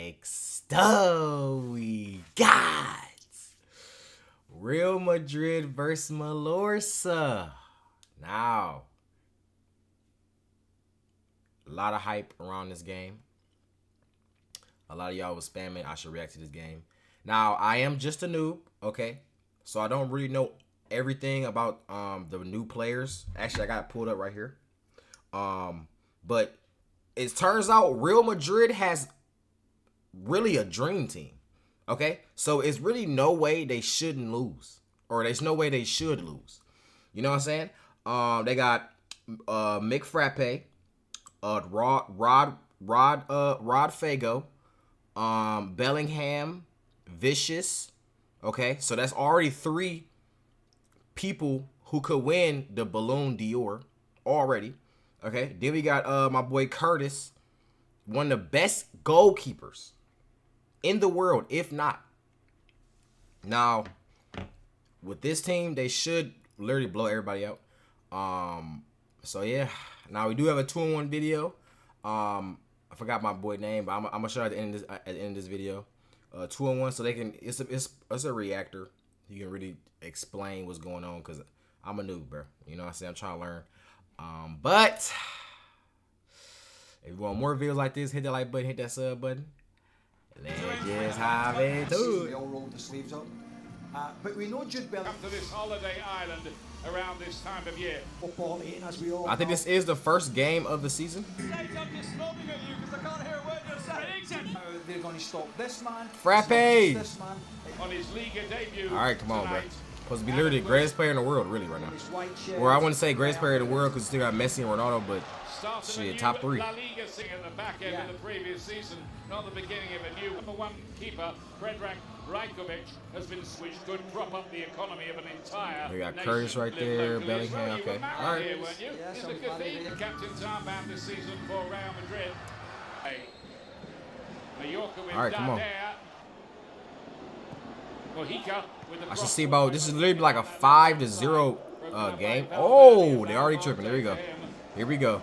next up, we got Real Madrid versus Mallorca. Now, a lot of hype around this game. A lot of y'all was spamming I should react to this game. Now, I am just a noob, okay? So I don't really know everything about the new players. Actually, I got it pulled up right here. But it turns out Real Madrid has really a dream team, okay? So it's really no way they shouldn't lose, or there's no way they should lose. You know what I'm saying? They got Mick Frappe, Rod Fago, Bellingham, Vicious. Okay, so that's already 3 people who could win the Ballon d'Or already. Okay, then we got my boy Curtis, one of the best goalkeepers in the world, if not. Now, with this team, they should literally blow everybody out. So yeah. Now we do have a 2-on-1 video. I forgot my boy name, but I'm gonna show you at the end of this video. 2-on-1, so they can. It's a reactor. You can really explain what's going on, because I'm a noob, bro. You know what I'm saying? I'm trying to learn. But if you want more videos like this, hit that like button, hit that sub button. Let's just have it too. We all rolled the sleeves up. But we know Jude Bellingham come to this holiday island around this time of year. Football eating, as we all I think this is the first game of the season. They're going to stop this man. Frappe! This man. On his liga debut. All right, come on, bro. tonight. Supposed to be literally the greatest player in the world, really, right now. Or I wouldn't say greatest player in the world because still got Messi and Ronaldo, but shit, top 3. La Liga singing at the back end of the previous season, not the beginning of a new #1 keeper. Predrag Rajkovic has been switched. Could prop up the economy of an entire. We got nation. Curtis right there, Bellingham. You Okay, were married all right. here, weren't you? Yes, In the Cathedral, captain's armband this season for Real Madrid. Hey. Mallorca with All right, come on. Mojica with the I should see about this is literally like a 5-0 game. Oh, they already tripping. There we go. Here we go.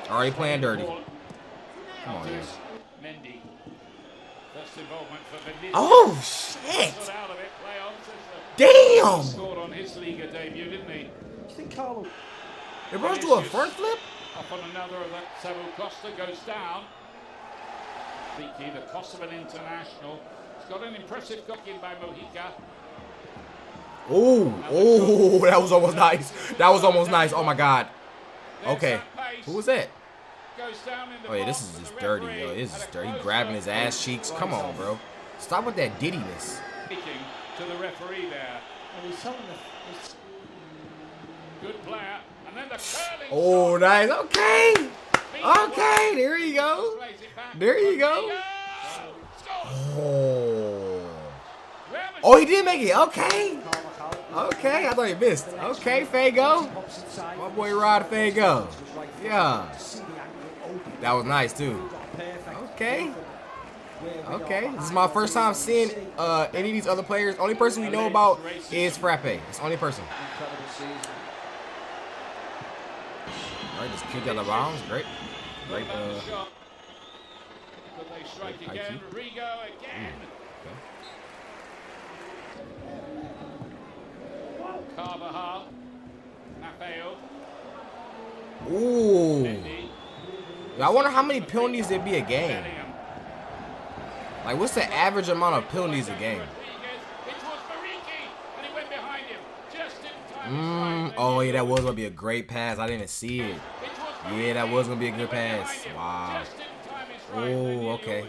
Already playing dirty. Come on, man. Mendy. First involvement for Vinicius. Oh shit! Got out of it, playoffs. Damn! Scored on his liga debut, didn't he? Do you think Carlo? It runs to a front flip. Up on another of that. Samu Costa goes down. Vicky, the Kosovan international. He's got an impressive kick in by Mojica. Oh, that was almost nice. That was almost nice. Oh my god. Okay. Who was that? Oh yeah, this is just dirty, yo. This is dirty. He grabbing his ass cheeks. Come on, bro. Stop with that diddiness. To the referee there. And he's telling the. Good player. And then the curling Oh, shot. nice. Okay. Okay, there you go. There you go. Oh. Oh, he did make it. Okay. Okay, I thought he missed. Okay, Fago. My boy Rod Fago. Yeah. That was nice, too. Okay. Okay. This is my first time seeing any of these other players. Only person we know about is Frappe. It's the only person. All right, just kicked out of bounds. Great. Great. They strike again. Rodrygo again. Carvajal. Napeo. Ooh. Mendy. I wonder how many penalties there'd be a game. Bellingham. Like, what's the average amount of penalties a game? It was Mariki, and he went behind him just in time. Oh, yeah, that was going to be a great pass. I didn't see it. Yeah, that was going to be a good pass. Wow. Oh, okay.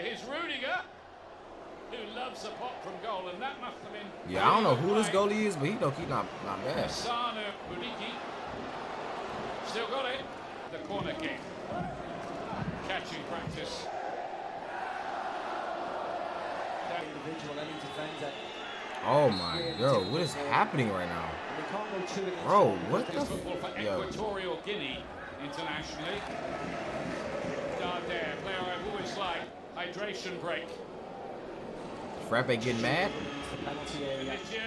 Here's Rudiger, who loves a pop from goal, and that must have been. Yeah, I don't know who this goalie is, but he don't keep not bad. Sana Mariki. Still got it. The corner kick. Catching practice. Oh my God, what is happening right now? Bro, what the Football for Equatorial Guinea internationally. Dardere, player I've always liked. Hydration break. Frappe getting mad?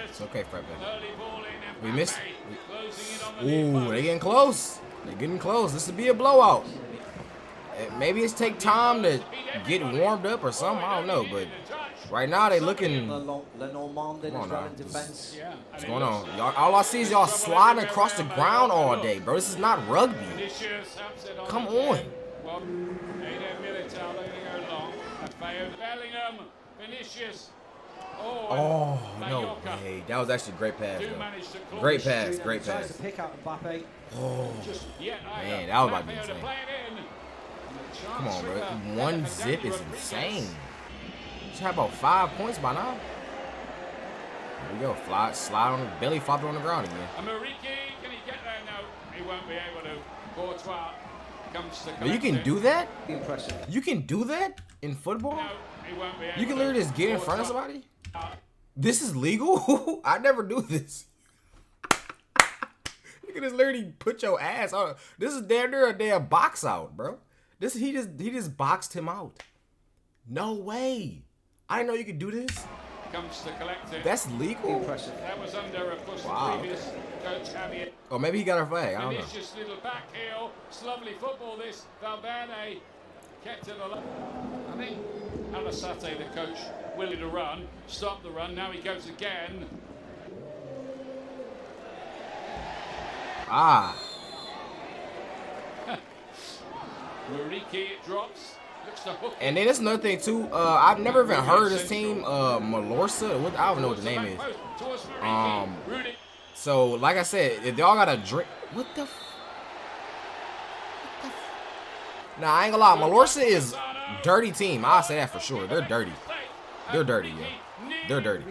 It's okay, Frappe. We missed. Ooh, they getting close. They're getting close. This would be a blowout. Maybe it's take time to get warmed up or something. I don't know, but right now they looking. Come on now. What's going on? Y'all, all I see is y'all sliding across the ground all day, bro. This is not rugby. Come on. Oh, no way. That was actually a great pass, though. Great pass, great pass. Oh, man, that was about to be insane. Come on, bro. 1 zip is insane. Should have about 5 points by now. There we go. Slide on the belly, flop it on the ground again. Can he get there? No, he won't be able to. Courtois comes to. But you can do that? Impressive. You can do that in football? No, he won't be able You can literally just get in front of somebody? This is legal? I never do this. You can just literally put your ass on. This is damn near a damn box out, bro. He just boxed him out. No way. I didn't know you could do this. Comes to collect it. That's legal? Impressive. That was under, of course, Wow. the previous coach Javier. Or maybe he got a flag. I don't know. Vinicius little back heel. It's lovely football this. Valverde kept it alive. I think Alasate, the coach, willing to run. Stop the run. Now he goes again. Ah. Muriqi drops. Looks to hook. And then there's another thing too. I've never even heard of this team, Mallorca. I don't know what the name is. So like I said, if y'all got a drink, what the? Nah, I ain't gonna lie. Mallorca is dirty team. I'll say that for sure. They're dirty. They're dirty, yeah. They're dirty.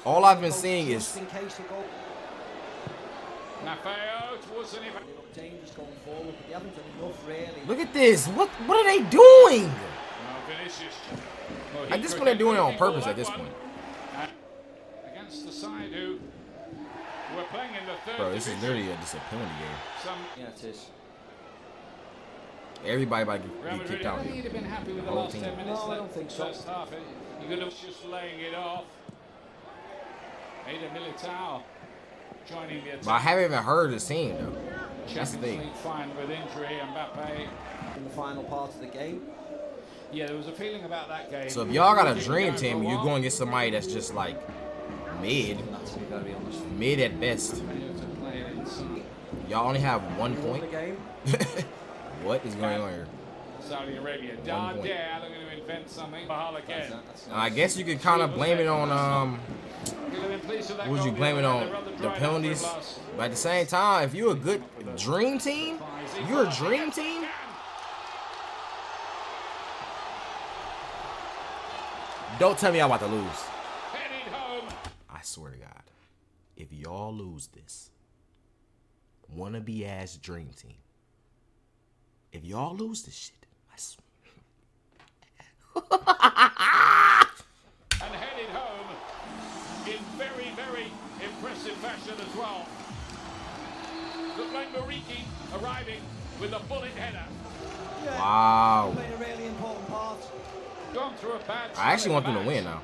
All I've been seeing is. Look at this. What are they doing? At this point, they're doing it on purpose. At this point. Against the side who were playing in the third. Bro, this is literally just a penalty game. Yeah, it is. Everybody about to get kicked out I think here. he'd have been happy with the whole last team. 10 minutes. No, I don't think so. First half, he could have just laying it off. Ada Militao joining the attack. But I haven't even heard of this team though. That's the thing. Fine with injury, Mbappe. In the final part of the game. Yeah, there was a feeling about that game. So if y'all got a dream team, you're going to get somebody that's just like mid, That's to be very honest. mid at best. Y'all only have 1 point. The game. What is going on here? Saudi Arabia. Dardare looking to invent something. Bahal again. I guess you could kind of blame it on would you blame it on the penalties? But at the same time, if you're a good dream team, you're a dream team. Don't tell me y'all about to lose. I swear to God, if y'all lose this, wannabe ass dream team, if y'all lose this shit, I swear. And headed home in very, very impressive fashion as well. Looked like Muriqi arriving with a bullet header. Yeah, Wow. played a really important part. Gone through a bad I actually want them to match. win now.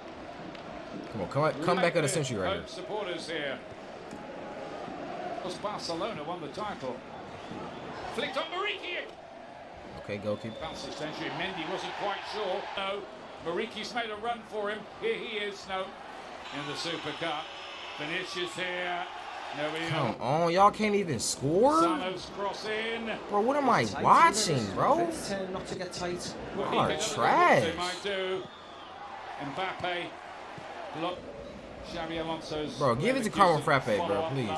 Come on, come back of the century right here. Supporters here. Barcelona won the title. Flicked on Muriqi. Okay, goalkeeper. Bounce the century. Mendy wasn't quite sure. No. Muriqi's made a run for him. Here he is. No. In the Super Cup. Vinicius here. Come on, y'all can't even score? Sano's cross in. Bro, what am I watching, bro? Not to get tight. Y'all are trash. They might do. Mbappe. Look. Xabi Alonso's. Bro, give it to Carlo Frappe, bro, please.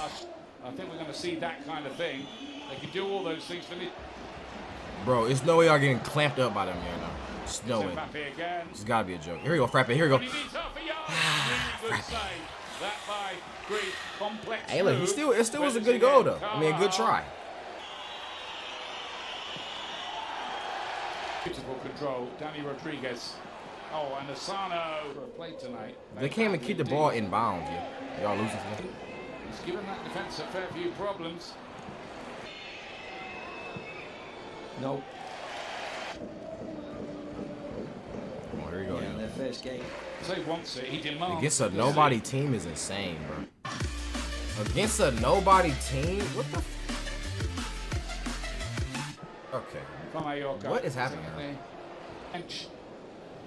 I think we're going to see that kind of thing. They can do all those things for me. Bro, it's no way y'all getting clamped up by them here now. It's no way. Mbappe again. It's gotta be a joke. Here we go, Frappe. Here we go. He needs half a yard. Really good save. That by Greece. Complex. Hey, look, it still was a good goal though. I mean, a good try. Beautiful control. Danny Rodriguez. Oh, and Asano for a play tonight. They can't even keep the ball in bounds, yeah. Y'all losing today. He's given that defense a fair few problems. No. Come on, here we go. Yeah, their first game. So he wants it. He demands. Against a nobody team is insane, bro. Against a nobody team? What the? Okay. Okay. from Mallorca. What is happening now? Bench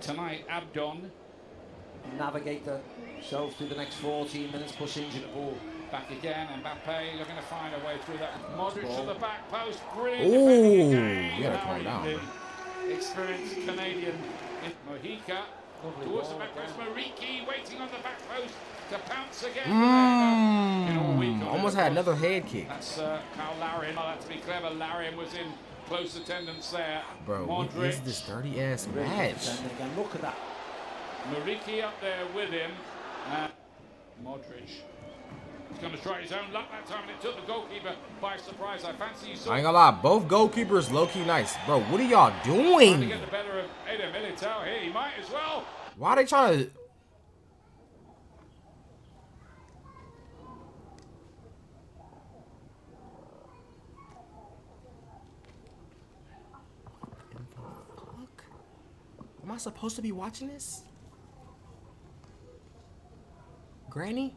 tonight, Abdon. Navigate themselves through the next 14 minutes, push into the ball. Back again, Mbappe looking to find a way through that. Modric to the back post, brilliant Ooh, defending again. you gotta calm down, The bro. experienced Canadian in Mojica towards the ball back post. again. Mariki waiting on the back post to pounce again. In all week on Almost it, had of course. another head kick. That's how Larian. Oh, that's to be clever. Larian was in close attendance there. Bro, what is this dirty ass match? And again, look at that. Mariki up there with him. Modric. He's going to try his own luck that time, and it took the goalkeeper by surprise. I fancy you saw. I ain't gonna lie, both goalkeepers low-key nice. Bro, what are y'all Trying to doing? get the better of Eder Militao here. He might as well. Why are they trying to... Fuck? Am I supposed to be watching this? Granny?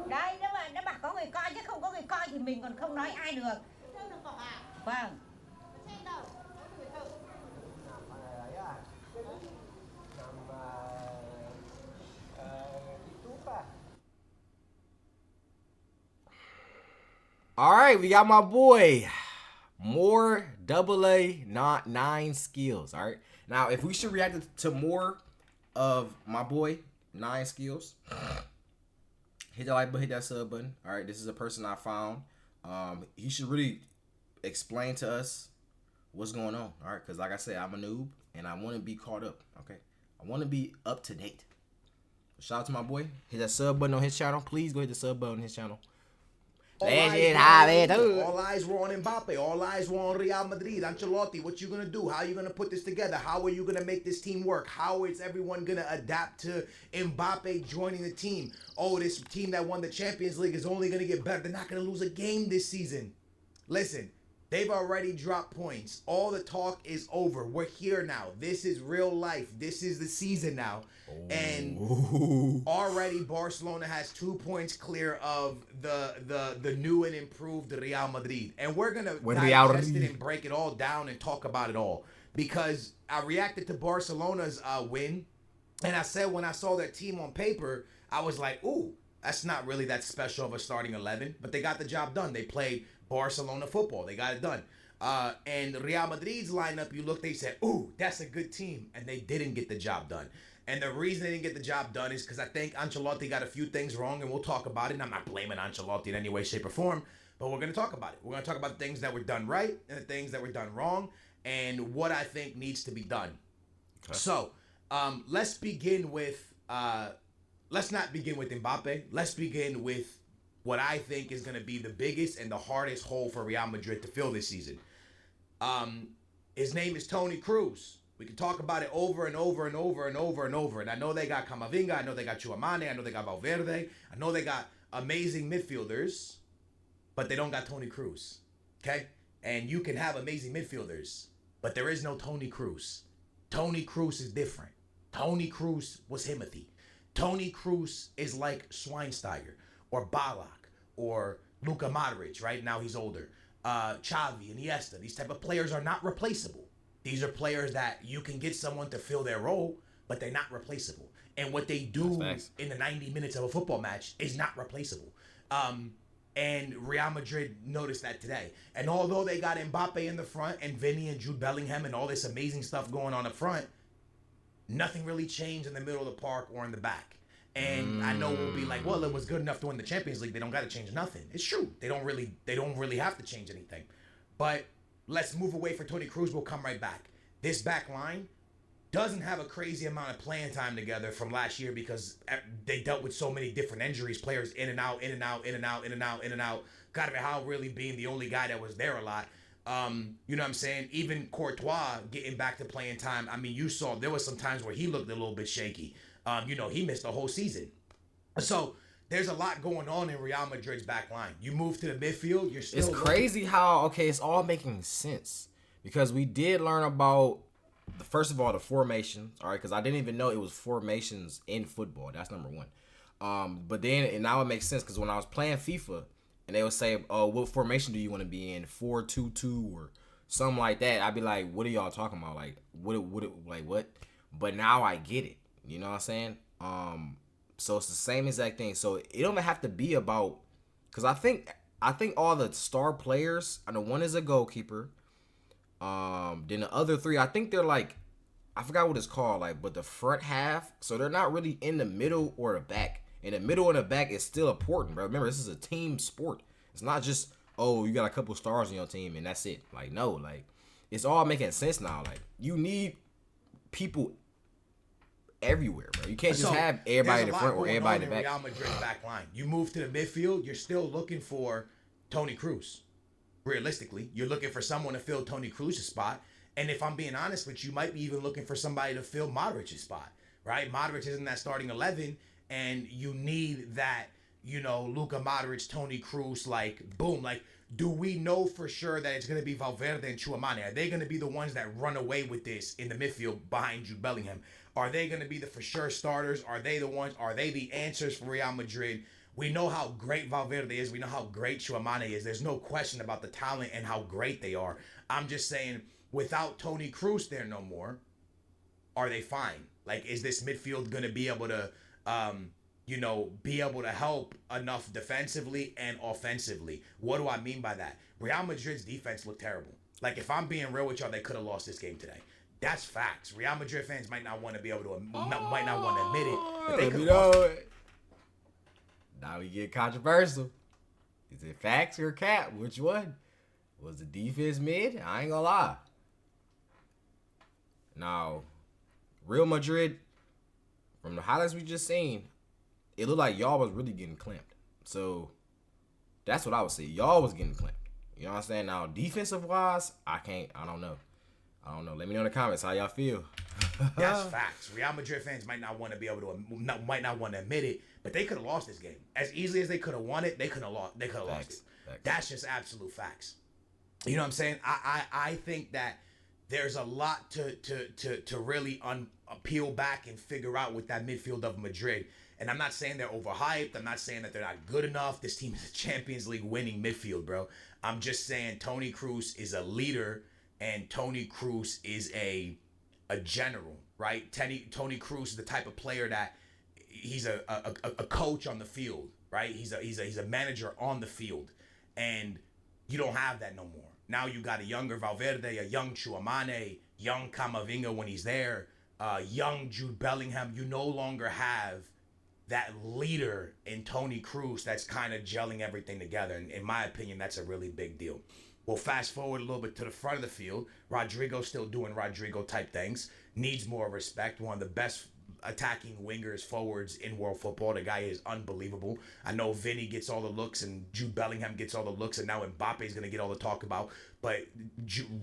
Đấy, nếu mà có người coi chứ không có người coi thì mình còn không nói ai được. Vâng. All right, we got my boy. More AA not 9 skills. All right. Now, if we should react to more of my boy 9 skills, hit that like button, hit that sub button. All right, this is a person I found. He should really explain to us what's going on. All right, because like I said, I'm a noob and I want to be caught up. Okay, I want to be up to date. Shout out to my boy. Hit that sub button on his channel. Please go hit the sub button on his channel. All eyes were on Mbappe. All eyes were on Real Madrid. Ancelotti, what you gonna do? How you gonna put this together? How are you gonna make this team work? How is everyone gonna adapt to Mbappe joining the team? Oh, this team that won the Champions League is only gonna get better. They're not gonna lose a game this season. Listen, they've already dropped points. All the talk is over. We're here now. This is real life. This is the season now. And already Barcelona has 2 points clear of the new and improved Real Madrid. And we're going to digest it and break it all down and talk about it all. Because I reacted to Barcelona's win. And I said when I saw their team on paper, I was like, ooh, that's not really that special of a starting 11. But they got the job done. They played Barcelona football. They got it done. And Real Madrid's lineup, you look, they said, ooh, that's a good team. And they didn't get the job done. And the reason they didn't get the job done is because I think Ancelotti got a few things wrong, and we'll talk about it. And I'm not blaming Ancelotti in any way, shape, or form, but we're going to talk about it. We're going to talk about the things that were done right and the things that were done wrong and what I think needs to be done. Okay. So let's begin with, let's not begin with Mbappe. Let's begin with what I think is going to be the biggest and the hardest hole for Real Madrid to fill this season. His name is Toni Kroos. We can talk about it over and over and over and over and over. And I know they got Camavinga. I know they got Tchouaméni. I know they got Valverde. I know they got amazing midfielders, but they don't got Toni Kroos. Okay? And you can have amazing midfielders, but there is no Toni Kroos. Toni Kroos is different. Toni Kroos was Himothy. Toni Kroos is like Schweinsteiger or Ballack or Luka Modric. Right now he's older. Xavi and Iniesta. These type of players are not replaceable. These are players that you can get someone to fill their role, but they're not replaceable. And what they do in the 90 minutes of a football match is not replaceable. And Real Madrid noticed that today. And although they got Mbappe in the front and Vinny and Jude Bellingham and all this amazing stuff going on up front, nothing really changed in the middle of the park or in the back. And I know we'll be like, well, it was good enough to win the Champions League. They don't got to change nothing. It's true. They don't really have to change anything. But let's move away from Toni Kroos. We'll come right back. This back line doesn't have a crazy amount of playing time together from last year because they dealt with so many different injuries. Players in and out, in and out, in and out, in and out, in and out. Carvajal really being the only guy that was there a lot. You know what I'm saying? Even Courtois getting back to playing time. I mean, you saw there was some times where he looked a little bit shaky. He missed the whole season. So there's a lot going on in Real Madrid's back line. You move to the midfield, you're still... It's crazy how, it's all making sense. Because we did learn about, first of all, the formations, all right? Because I didn't even know it was formations in football. That's number one. But then, and now it makes sense because when I was playing FIFA, and they would say, "Oh, what formation do you want to be in? 4-2-2 or something like that." I'd be like, "What are y'all talking about? Like, what?" But now I get it. You know what I'm saying? So it's the same exact thing. So it don't even have to be about, because I think all the star players, I know one is a goalkeeper. Then the other three, I think they're like, I forgot what it's called, like, but the front half, so they're not really in the middle or the back. In the middle and the back is still important, bro. Remember, this is a team sport. It's not just, oh, you got a couple stars on your team and that's it. Like, no, like, it's all making sense now. Like, you need people everywhere, bro. You can't just have everybody in the front or everybody in the back. Real Madrid's back line. You move to the midfield, you're still looking for Toni Kroos. Realistically, you're looking for someone to fill Toni Kroos' spot. And if I'm being honest with you, you might be even looking for somebody to fill Modric's spot, right? Modric is in that starting 11, and you need that, Luka Modric, Toni Kroos, like, boom. Like, do we know for sure that it's going to be Valverde and Tchouameni? Are they going to be the ones that run away with this in the midfield behind Jude Bellingham? Are they going to be the for sure starters? Are they the answers for Real Madrid? We know how great Valverde is. We know how great Tchouameni is. There's no question about the talent and how great they are. I'm just saying, without Toni Kroos there no more, are they fine? Like, is this midfield going to be able to, help enough defensively and offensively? What do I mean by that? Real Madrid's defense looked terrible. Like, if I'm being real with y'all, they could have lost this game today. That's facts. Real Madrid fans might not want to be able to, might not want to admit it, but they could have lost it. Now we get controversial. Is it facts or cap? Which one? Was the defense mid? I ain't gonna lie. Now, Real Madrid, from the highlights we just seen, it looked like y'all was really getting clamped. So, that's what I would say. Y'all was getting clamped. You know what I'm saying? Now, defensive-wise, I don't know. Let me know in the comments how y'all feel. That's facts. Real Madrid fans might not want to be able to, might not want to admit it, but they could have lost this game. As easily as they could have won it, they could have lost it. Facts. That's just absolute facts. You know what I'm saying? I think that there's a lot to really peel back and figure out with that midfield of Madrid. And I'm not saying they're overhyped. I'm not saying that they're not good enough. This team is a Champions League winning midfield, bro. I'm just saying Toni Kroos is a leader, and Toni Kroos is a general, right? Toni Kroos is the type of player that he's a coach on the field, right? He's a manager on the field, and you don't have that no more. Now you got a younger Valverde, a young Tchouameni, young Camavinga when he's there, young Jude Bellingham. You no longer have that leader in Toni Kroos that's kind of gelling everything together. And in my opinion, that's a really big deal. Well, fast forward a little bit to the front of the field. Rodrygo's still doing Rodrygo type things. Needs more respect. One of the best attacking wingers, forwards in world football. The guy is unbelievable. I know Vinny gets all the looks and Jude Bellingham gets all the looks, and now Mbappe is going to get all the talk about. But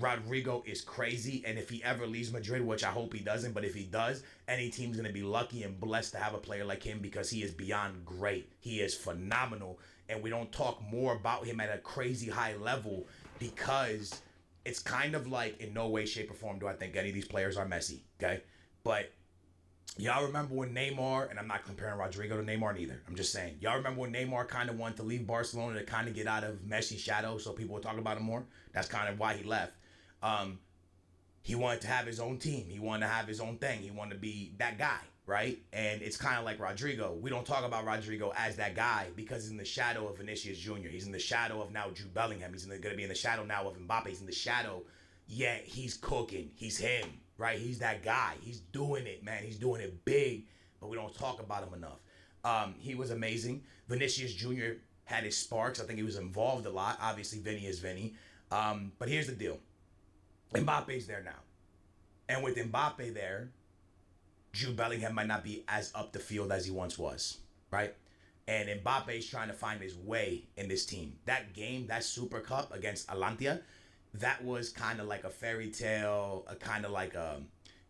Rodrygo is crazy, and if he ever leaves Madrid, which I hope he doesn't, but if he does, any team's going to be lucky and blessed to have a player like him, because he is beyond great. He is phenomenal, and we don't talk more about him at a crazy high level because it's kind of like, in no way, shape, or form do I think any of these players are Messi, okay? But y'all remember when Neymar, and I'm not comparing Rodrygo to Neymar neither, I'm just saying, y'all remember when Neymar kind of wanted to leave Barcelona to kind of get out of Messi's shadow so people would talk about him more? That's kind of why he left. He wanted to have his own team. He wanted to have his own thing. He wanted to be that guy, right? And it's kind of like Rodrygo. We don't talk about Rodrygo as that guy because he's in the shadow of Vinicius Jr. He's in the shadow of now Jude Bellingham. He's going to be in the shadow now of Mbappe. He's in the shadow, yet he's cooking. He's him, right? He's that guy. He's doing it, man. He's doing it big, but we don't talk about him enough. He was amazing. Vinicius Jr. had his sparks. I think he was involved a lot. Obviously, Vinny is Vinny. But here's the deal. Mbappe's there now. And with Mbappe there, Jude Bellingham might not be as up the field as he once was, right? And Mbappe's trying to find his way in this team. That game, that Super Cup against Alantia, that was kind of like a fairy tale,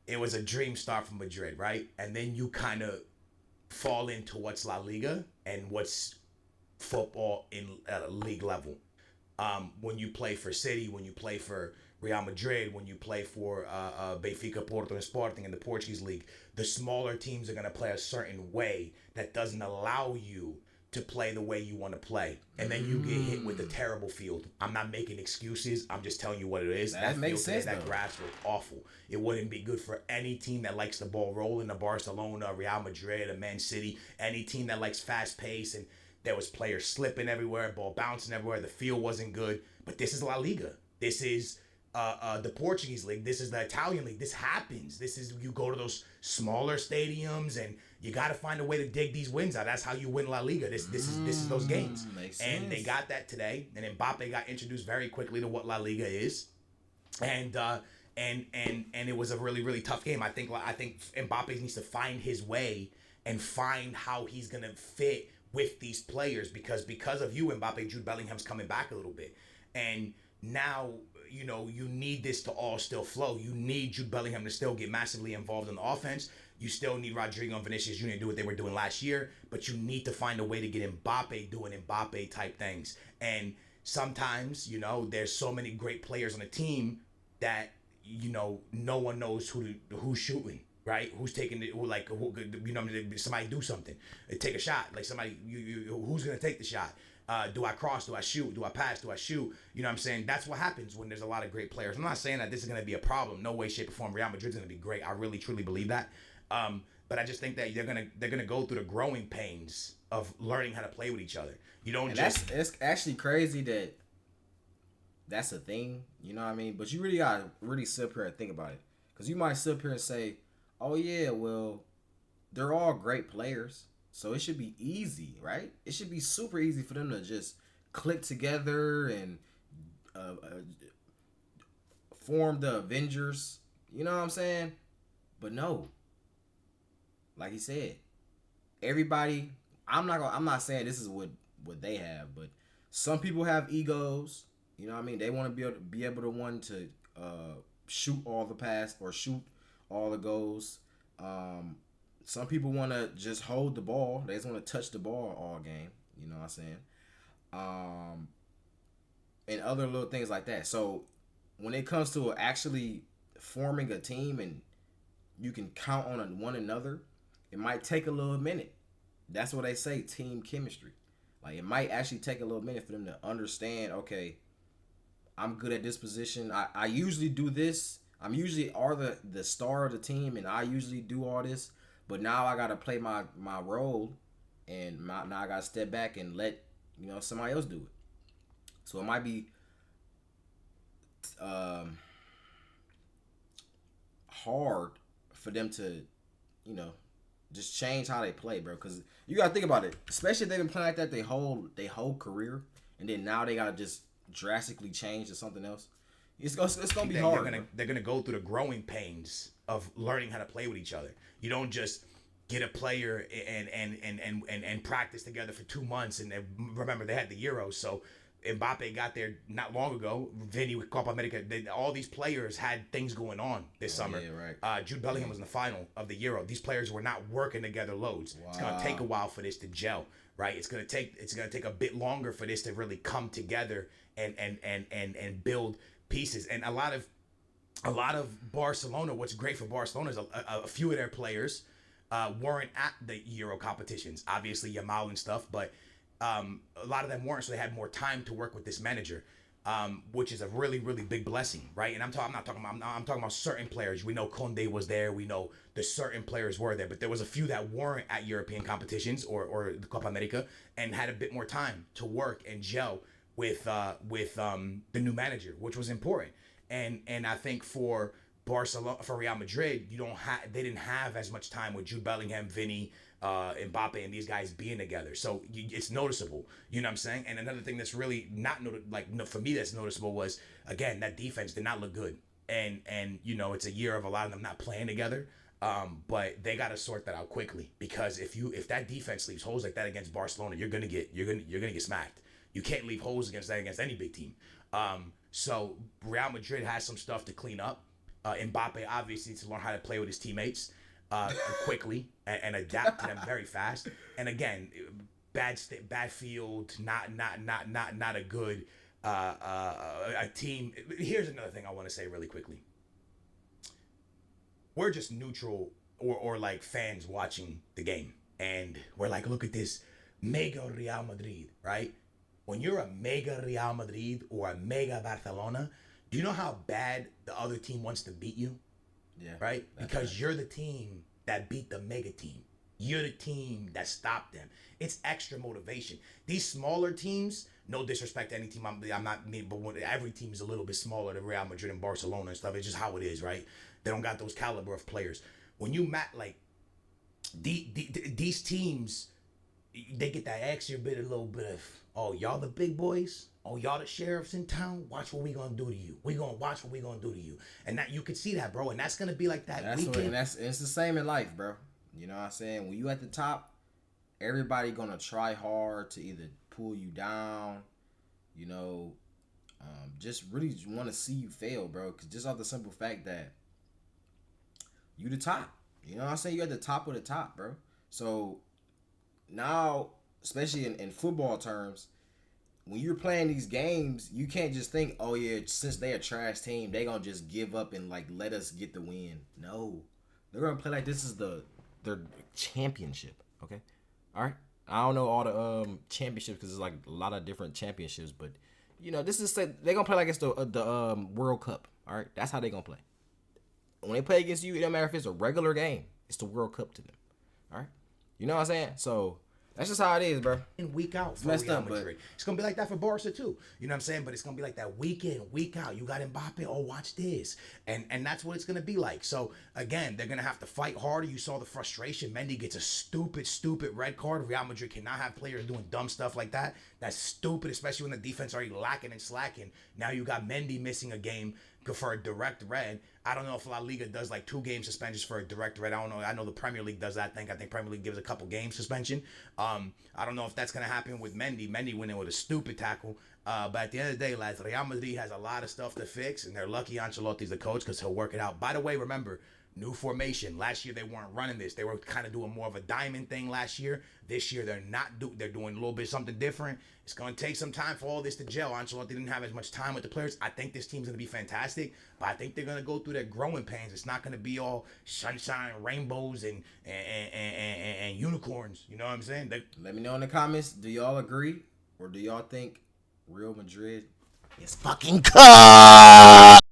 it was a dream start from Madrid, right? And then you kind of fall into what's La Liga and what's football at a league level. When you play for City, when you play for Real Madrid, when you play for Benfica, Porto, and Sporting in the Portuguese league, the smaller teams are going to play a certain way that doesn't allow you to play the way you want to play, and then you get hit with a terrible field. I'm not making excuses. I'm just telling you what it is. That makes sense. That grass was awful. It wouldn't be good for any team that likes the ball rolling. A Barcelona, Real Madrid, a Man City, any team that likes fast pace, and there was players slipping everywhere, ball bouncing everywhere. The field wasn't good. But this is La Liga. This is the Portuguese league. This is the Italian league. This happens. This is, you go to those smaller stadiums and you got to find a way to dig these wins out. That's how you win La Liga. This is those games. And they got that today. And Mbappe got introduced very quickly to what La Liga is. And it was a really, really tough game. I think Mbappe needs to find his way and find how he's gonna fit with these players, because of you, Mbappe, Jude Bellingham's coming back a little bit. And now, you know, you need this to all still flow. You need Jude Bellingham to still get massively involved in the offense. You still need Rodrygo and Vinicius Jr. to do what they were doing last year, but you need to find a way to get Mbappe doing Mbappe type things. And sometimes, you know, there's so many great players on the team that, you know, no one knows who's shooting, right? Who's taking it? Somebody do something, take a shot. Like somebody, who's gonna take the shot? Do I cross? Do I shoot? Do I pass? Do I shoot? You know what I'm saying? That's what happens when there's a lot of great players. I'm not saying that this is going to be a problem. No way, shape, or form. Real Madrid's going to be great. I really, truly believe that. But I just think that they're gonna go through the growing pains of learning how to play with each other. You don't it's actually crazy that that's a thing. You know what I mean? But you really gotta sit up here and think about it, because you might sit up here and say, "Oh yeah, well, they're all great players, so it should be easy, right? It should be super easy for them to just click together and form the Avengers." You know what I'm saying? But no. Like he said, everybody. I'm not saying this is what they have, but some people have egos. You know what I mean? They want to be able to want to shoot all the pass or shoot all the goals. Some people want to just hold the ball. They just want to touch the ball all game. You know what I'm saying? And other little things like that. So when it comes to actually forming a team and you can count on one another, it might take a little minute. That's what they say, team chemistry. Like, it might actually take a little minute for them to understand, okay, I'm good at this position. I usually do this. I'm usually the star of the team, and I usually do all this. But now I got to play my role, and now I got to step back and let, you know, somebody else do it. So it might be hard for them to, you know, just change how they play, bro. Because you got to think about it. Especially if they've been playing like that their whole career, and then now they got to just drastically change to something else. It's gonna be hard. They're gonna go through the growing pains of learning how to play with each other. You don't just get a player and practice together for 2 months. And remember, they had the Euros, so Mbappe got there not long ago. Vinny with Copa America. All these players had things going on this summer. Yeah, right. Jude Bellingham was in the final of the Euro. These players were not working together loads. Wow. It's gonna take a while for this to gel, right? It's gonna take a bit longer for this to really come together and build pieces. And a lot of Barcelona, what's great for Barcelona is a few of their players weren't at the Euro competitions, obviously Yamal and stuff, but a lot of them weren't, so they had more time to work with this manager, which is a really, really big blessing, right? And I'm talking about certain players. We know Conde was there. We know the certain players were there, but there was a few that weren't at European competitions or the Copa America and had a bit more time to work and gel with the new manager, which was important. And I think for Real Madrid, they didn't have as much time with Jude Bellingham, Vinny, Mbappe, and these guys being together. So it's noticeable. You know what I'm saying? And another thing that's really not for me that's noticeable was, again, that defense did not look good. And you know, it's a year of a lot of them not playing together. But they got to sort that out quickly, because if that defense leaves holes like that against Barcelona, you're gonna get smacked. You can't leave holes against any big team. So Real Madrid has some stuff to clean up. Mbappe obviously needs to learn how to play with his teammates quickly and adapt to them very fast. And again, bad field, not a good a team. Here's another thing I want to say really quickly. We're just neutral or like fans watching the game, and we're like, look at this mega Real Madrid, right? When you're a mega Real Madrid or a mega Barcelona, do you know how bad the other team wants to beat you? Yeah. Right? Because you're the team that beat the mega team. You're the team that stopped them. It's extra motivation. These smaller teams, no disrespect to any team, I'm not me, but every team is a little bit smaller than Real Madrid and Barcelona and stuff. It's just how it is, right? They don't got those caliber of players. When you these teams, they get that extra bit, a little bit of, oh, y'all the big boys? Oh, y'all the sheriffs in town? Watch what we gonna do to you. We gonna watch what we gonna do to you. And that you can see that, bro. And that's gonna be like that weekend. It's the same in life, bro. You know what I'm saying? When you at the top, everybody gonna try hard to either pull you down, you know, just really want to see you fail, bro. Cause just off the simple fact that you the top. You know what I'm saying? You at the top of the top, bro. So now, especially in football terms, when you're playing these games, you can't just think, oh yeah, since they're a trash team, they gonna just give up and like let us get the win. No, they're gonna play like this is their championship. Okay, all right. I don't know all the championships because there's like a lot of different championships, but you know this is they're gonna play like it's the World Cup. All right, that's how they gonna play. When they play against you, it don't matter if it's a regular game. It's the World Cup to them. All right, you know what I'm saying? So. That's just how it is, bro. In week out for Real Madrid. It's going to be like that for Barca too. You know what I'm saying? But it's going to be like that week in, week out. You got Mbappe. Oh, watch this. And that's what it's going to be like. So, again, they're going to have to fight harder. You saw the frustration. Mendy gets a stupid red card. Real Madrid cannot have players doing dumb stuff like that. That's stupid, especially when the defense already lacking and slacking. Now you got Mendy missing a game for a direct red. I don't know if La Liga does like 2-game suspensions for a direct red. I don't know. I know the Premier League does that thing. I think Premier League gives a couple game suspension. I don't know if that's going to happen with Mendy. Mendy went in with a stupid tackle. But at the end of the day, lads, Real Madrid has a lot of stuff to fix, and they're lucky Ancelotti's the coach because he'll work it out. By the way, remember, new formation. Last year, they weren't running this. They were kind of doing more of a diamond thing last year. This year, they're doing a little bit something different. It's going to take some time for all this to gel. Ancelotti didn't have as much time with the players. I think this team's going to be fantastic, but I think they're going to go through their growing pains. It's not going to be all sunshine, rainbows, and unicorns. You know what I'm saying? Let me know in the comments. Do y'all agree, or do y'all think Real Madrid is fucking cooked?